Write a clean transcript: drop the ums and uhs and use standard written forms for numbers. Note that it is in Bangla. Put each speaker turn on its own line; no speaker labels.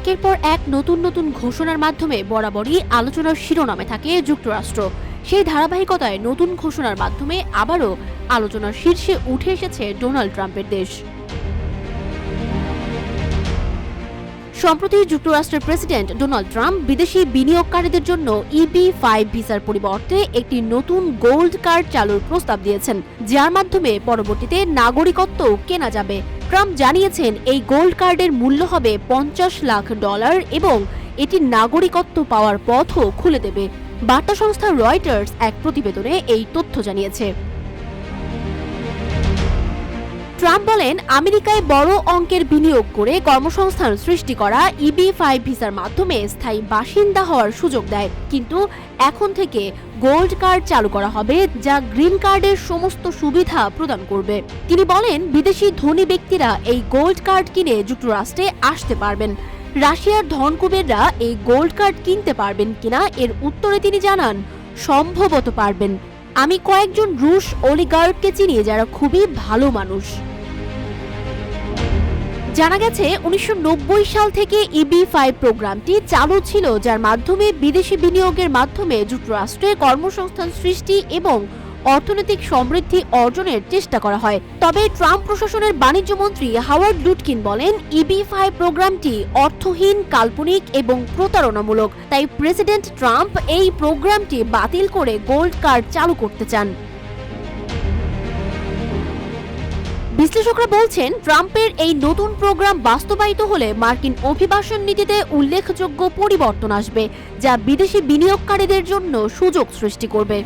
একের পর এক নতুন নতুন ঘোষণার মাধ্যমে বরাবরই আলোচনার শিরোনামে থাকে যুক্তরাষ্ট্র। সেই ধারাবাহিকতায় নতুন ঘোষণার মাধ্যমে আবারও আলোচনার শীর্ষে উঠে এসেছে ডোনাল্ড ট্রাম্পের দেশ। সম্প্রতি যুক্তরাষ্ট্রের প্রেসিডেন্ট ডোনাল্ড ট্রাম্প বিদেশি বিনিয়োগকারীদের জন্য EB-5 ভিসার পরিবর্তে একটি নতুন গোল্ড কার্ড চালুর প্রস্তাব দিয়েছেন, যার মাধ্যমে পরবর্তীতে নাগরিকত্ব কেনা যাবে। ট্রাম্প জানিয়েছেন এই গোল্ড কার্ডের মূল্য হবে $50 লাখ এবং এটি নাগরিকত্ব পাওয়ার পথও খুলে দেবে। বার্তা সংস্থা রয়টার্স এক প্রতিবেদনে এই তথ্য জানিয়েছে। ট্রাম্প বলেন, আমেরিকায় বড় অঙ্কের বিনিয়োগ করে কর্মসংস্থান সৃষ্টি করা EB-5 ভিসার মাধ্যমে স্থায়ী বাসিন্দা হওয়ার সুযোগ দেয়, কিন্তু এখন থেকে গোল্ড কার্ড চালু করা হবে যা গ্রিন কার্ডের সমস্ত সুবিধা প্রদান করবে। তিনি বলেন, বিদেশি ধনী ব্যক্তিরা এই গোল্ড কার্ড কিনে যুক্তরাষ্ট্রে আসতে পারবেন। রাশিয়ার ধনকুবেররা এই গোল্ড কার্ড কিনতে পারবেন কিনা এর উত্তরে তিনি জানান, সম্ভবত পারবেন। আমি কয়েকজন রুশ অলিগার্ককে চিনি যারা খুবই ভালো মানুষ। জানা গেছে 1990 সাল থেকে EB-5 প্রোগ্রামটি চালু ছিল, যার মাধ্যমে বিদেশি বিনিয়োগের মাধ্যমে যুক্তরাষ্ট্রে কর্মসংস্থান সৃষ্টি এবং অর্থনৈতিক সমৃদ্ধি অর্জনের চেষ্টা করা হয়। তবে ট্রাম্প প্রশাসনের বাণিজ্য মন্ত্রী হাওয়ার্ড লুটকিন বলেন, EB-5 প্রোগ্রামটি অর্থহীন, কাল্পনিক এবং প্রতারণামূলক। তাই প্রেসিডেন্ট ট্রাম্প এই প্রোগ্রামটি বাতিল করে গোল্ড কার্ড চালু করতে চান। বিশ্লেষকরা বলছেন, ট্রাম্পের এই নতুন প্রোগ্রাম বাস্তবায়িত হলে মার্কিন অভিবাসন নীতিতে উল্লেখযোগ্য পরিবর্তন আসবে, যা বিদেশি বিনিয়োগকারীদের জন্য সুযোগ সৃষ্টি করবে।